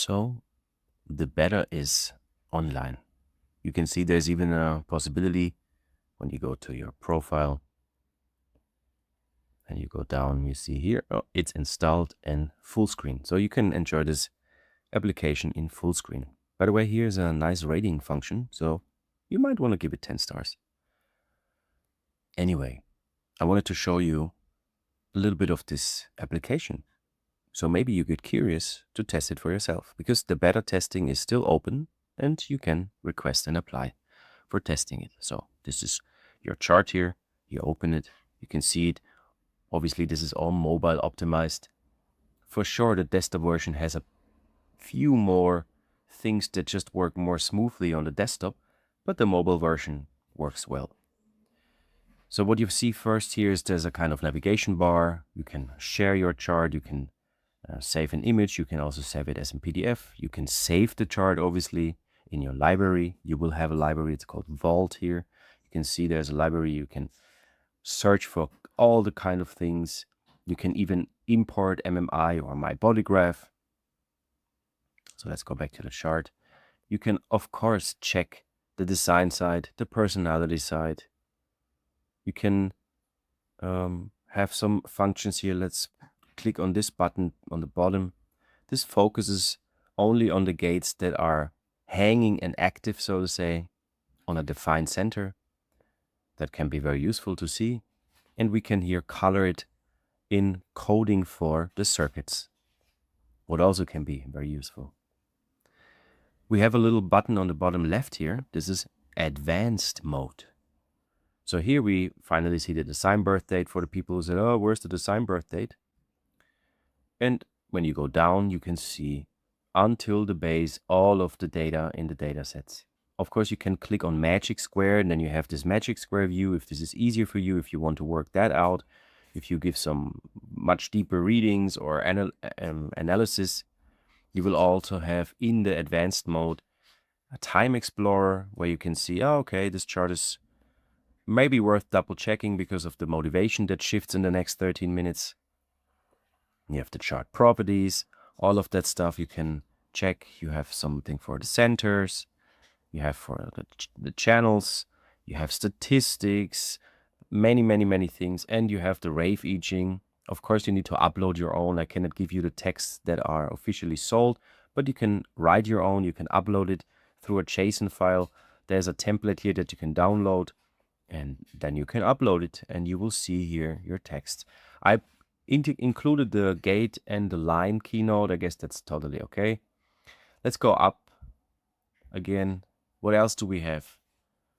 So the beta is online. You can see there's even a possibility when you go to your profile and you go down, you see here, oh, it's installed in full screen. So you can enjoy this application in full screen. By the way, here's a nice rating function. So you might want to give it 10 stars. Anyway, I wanted to show you a little bit of this application. So maybe you get curious to test it for yourself because the beta testing is still open and you can request and apply for testing it. So this is your chart here. You open it, you can see it. Obviously, this is all mobile optimized. For sure, the desktop version has a few more things that just work more smoothly on the desktop, but the mobile version works well. So what you see first here is there's a kind of navigation bar. You can share your chart. You can save an image. You can also save it as a PDF. You can save the chart, obviously, in your library. You will have a library. It's called Vault here. You can see there's a library. You can search for all the kind of things. You can even import MMI or my bodygraph. So let's go back to the chart. You can, of course, check the design side, the personality side. You can have some functions here. Let's click on this button on the bottom. This focuses only on the gates that are hanging and active, so to say, on a defined center. That can be very useful to see. And we can here color it in coding for the circuits, what also can be very useful. We have a little button on the bottom left here. This is advanced mode. So here we finally see the design birth date for the people who said, oh, where's the design birth date? And when you go down, you can see until the base all of the data in the datasets. Of course, you can click on magic square and then you have this magic square view if this is easier for you, if you want to work that out, if you give some much deeper readings or analysis. You will also have in the advanced mode a time explorer where you can see, oh, okay, this chart is maybe worth double checking because of the motivation that shifts in the next 13 minutes. You have the chart properties, all of that stuff you can check. You have something for the centers, you have for the channels, you have statistics, many things, and you have the Rave I Ching. Of course, you need to upload your own. I cannot give you the texts that are officially sold, but you can write your own. You can upload it through a JSON file. There's a template here that you can download, and then you can upload it, and you will see here your text. I included the gate and the line keynote. I guess that's totally okay. Let's go up again. What else do we have?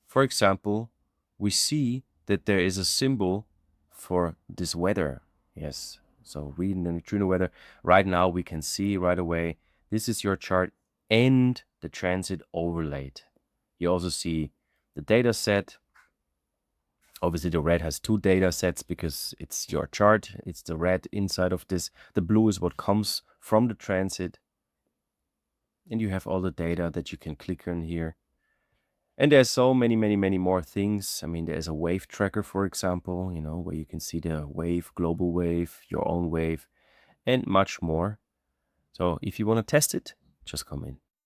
For example, we see that there is a symbol for this weather. Yes, so reading the neutrino weather. Right now we can see right away, this is your chart and the transit overlaid. You also see the data set. Obviously the red has two data sets because it's your chart. It's the red inside of this. The blue is what comes from the transit. And you have all the data that you can click on here. And there's so many more things. I mean, there's a wave tracker, for example, you know, where you can see the wave, global wave, your own wave, and much more. So if you want to test it, just come in.